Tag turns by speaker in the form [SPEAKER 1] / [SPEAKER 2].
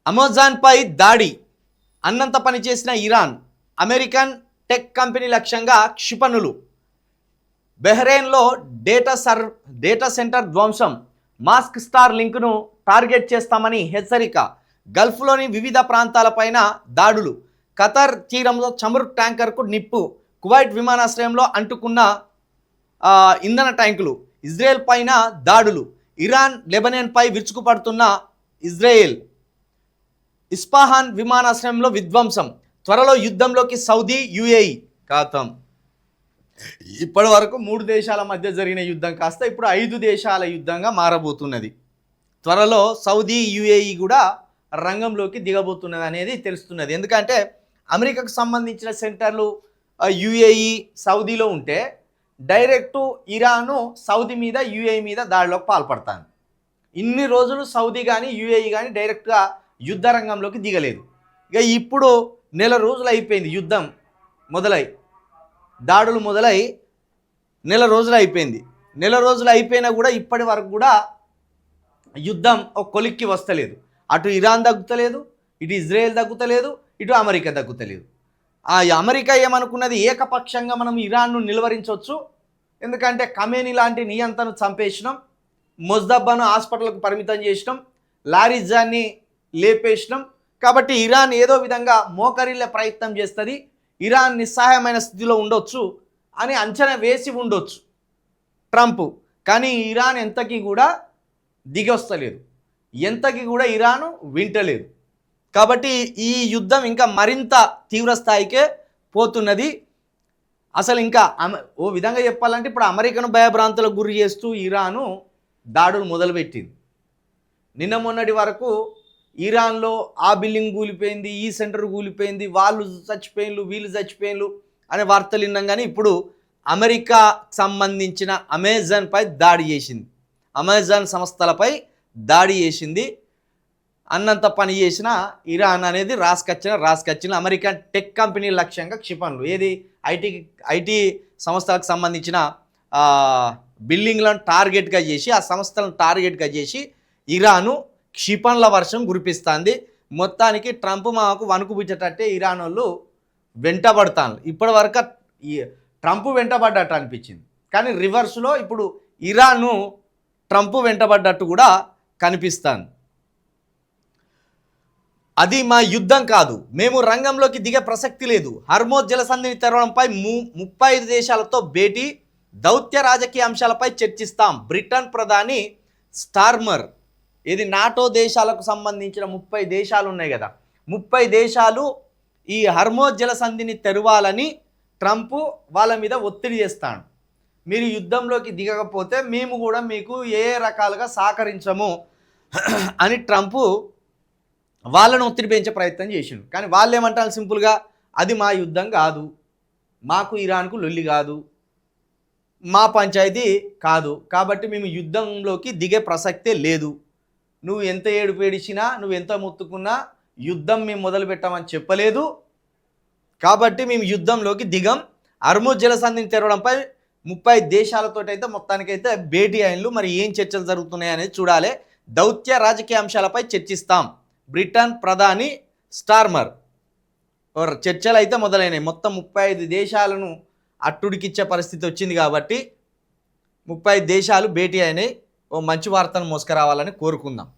[SPEAKER 1] అమెజాన్పై దాడి, అన్నంత పనిచేసిన ఇరాన్, అమెరికన్ టెక్ కంపెనీ లక్ష్యంగా క్షిపణులు, బెహ్రెయిన్లో డేటా సెంటర్ ధ్వంసం, మాస్క్ స్టార్ లింక్ను టార్గెట్ చేస్తామని హెచ్చరిక, గల్ఫ్లోని వివిధ ప్రాంతాలపైన దాడులు, ఖతర్ తీరంలో చమురు ట్యాంకర్కు నిప్పు, కువైట్ విమానాశ్రయంలో అంటుకున్న ఇంధన ట్యాంకులు, ఇజ్రాయెల్ పైన దాడులు, ఇరాన్ లెబనాన్పై విరుచుకుపడుతున్న ఇజ్రాయెల్, ఇస్ఫహాన్ విమానాశ్రయంలో విధ్వంసం, త్వరలో యుద్ధంలోకి సౌదీ యుఏఈ ఖాతం. ఇప్పటి వరకు 3 దేశాల మధ్య జరిగిన యుద్ధం కాస్త ఇప్పుడు 5 దేశాల యుద్ధంగా మారబోతున్నది. త్వరలో సౌదీ యుఏఈ కూడా రంగంలోకి దిగబోతున్నది అనేది తెలుస్తున్నది. ఎందుకంటే అమెరికాకు సంబంధించిన సెంటర్లు యుఏఈ సౌదీలో ఉంటే డైరెక్టు ఇరాను సౌదీ మీద యుఏఈ మీద దాడిలోకి పాల్పడతాను. ఇన్ని రోజులు సౌదీ కానీ యుఏఈ కానీ డైరెక్ట్గా యుద్ధ రంగంలోకి దిగలేదు. ఇక ఇప్పుడు నెల రోజులు అయిపోయింది, యుద్ధం మొదలై దాడులు మొదలై నెల రోజులు అయిపోయింది. నెల రోజులు అయిపోయినా కూడా ఇప్పటి వరకు కూడా యుద్ధం ఒక కొలిక్కి వస్తలేదు. అటు ఇరాన్ తగ్గుతలేదు, ఇటు ఇజ్రాయెల్ తగ్గుతలేదు, ఇటు అమెరికా తగ్గుతలేదు. ఆ అమెరికా ఏమనుకున్నది, ఏకపక్షంగా మనం ఇరాన్ను నిలువరించవచ్చు, ఎందుకంటే ఖమేనీ లాంటి నియంతను చంపేసినాం, మొజ్దబ్బాను హాస్పిటల్కు పరిమితం చేసినాం, లారిజాన్ని లేపేసినాం, కాబట్టి ఇరాన్ ఏదో విధంగా మోకరిల్లే ప్రయత్నం చేస్తుంది, ఇరాన్ నిస్సహాయమైన స్థితిలో ఉండొచ్చు అని అంచనా వేసి ఉండొచ్చు ట్రంప్. కానీ ఇరాన్ ఎంతకీ కూడా దిగొస్తలేదు, ఎంతకీ కూడా ఇరాను వింటలేదు. కాబట్టి ఈ యుద్ధం ఇంకా మరింత తీవ్ర స్థాయికే పోతున్నది. అసలు ఇంకా ఓ విధంగా చెప్పాలంటే ఇప్పుడు అమెరికాను భయభ్రాంతులకు గురి చేస్తూ ఇరాను దాడులు మొదలుపెట్టింది. నిన్న మొన్నటి వరకు ఇరాన్లో ఆ బిల్డింగ్ కూలిపోయింది, ఈ సెంటర్ కూలిపోయింది, వాళ్ళు చచ్చిపోయిన్లు, వీళ్ళు చచ్చిపోయిన్లు అనే వార్తలు విన్నాం. కానీ ఇప్పుడు అమెరికా సంబంధించిన అమెజాన్పై దాడి చేసింది, అమెజాన్ సంస్థలపై దాడి చేసింది. అన్నంత పని చేసిన ఇరాన్ అనేది రాసుకొచ్చిన అమెరికన్ టెక్ కంపెనీ లక్ష్యంగా క్షిపణులు, ఏది ఐటీ సంస్థలకు సంబంధించిన బిల్డింగ్లను టార్గెట్గా చేసి, ఆ సంస్థలను టార్గెట్గా చేసి ఇరాను క్షిపణుల వర్షం కురిపిస్తుంది. మొత్తానికి ట్రంప్ మాకు వణుకుపుచ్చేటట్టే ఇరాన్ వాళ్ళు వెంటబడతాను. ఇప్పటి వరకు ట్రంప్ వెంటబడ్డట్టు అనిపించింది, కానీ రివర్స్లో ఇప్పుడు ఇరాను ట్రంప్ వెంటబడ్డట్టు కూడా కనిపిస్తాను. అది మా యుద్ధం కాదు, మేము రంగంలోకి దిగే ప్రసక్తి లేదు. హర్మోజ్ జలసంధిని తెరవడంపై 35 దేశాలతో భేటీ, దౌత్య రాజకీయ అంశాలపై చర్చిస్తాం. బ్రిటన్ ప్రధాని స్టార్మర్, ఇది నాటో దేశాలకు సంబంధించిన 30 దేశాలు ఉన్నాయి కదా, 30 దేశాలు ఈ హర్మోజ్ జలసంధిని తెరవాలని ట్రంప్ వాళ్ళ మీద ఒత్తిడి చేస్తాడు. మీరు యుద్ధంలోకి దిగకపోతే మేము కూడా మీకు ఏ రకాలుగా సహకరించము అని ట్రంప్ వాళ్ళను ఒత్తిడి పెంచే ప్రయత్నం చేసిండు. కానీ వాళ్ళు ఏమంటారు సింపుల్గా, అది మా యుద్ధం కాదు, మాకు ఇరాన్కు లొల్లి కాదు, మా పంచాయతీ కాదు, కాబట్టి మేము యుద్ధంలోకి దిగే ప్రసక్తే లేదు. నువ్వు ఎంత ఏడుపు ఏడిచినా, నువ్వు ఎంత మొత్తుకున్నా యుద్ధం మేము మొదలు పెట్టామని చెప్పలేదు, కాబట్టి మేము యుద్ధంలోకి దిగం. హర్మోజ్ జలసంధిని తెరవడంపై 30 దేశాలతోటైతే మొత్తానికైతే భేటీ అయినలు. మరి ఏం చర్చలు జరుగుతున్నాయి అనేది చూడాలి. దౌత్య రాజకీయ అంశాలపై చర్చిస్తాం. బ్రిటన్ ప్రధాని స్టార్మర్ చర్చలు అయితే మొదలైనవి. మొత్తం 35 దేశాలను అట్టుడికిచ్చే పరిస్థితి వచ్చింది కాబట్టి 30 దేశాలు భేటీ అయినాయి. ఓ మంచి వార్తను మోసుకురావాలని కోరుకుందాం.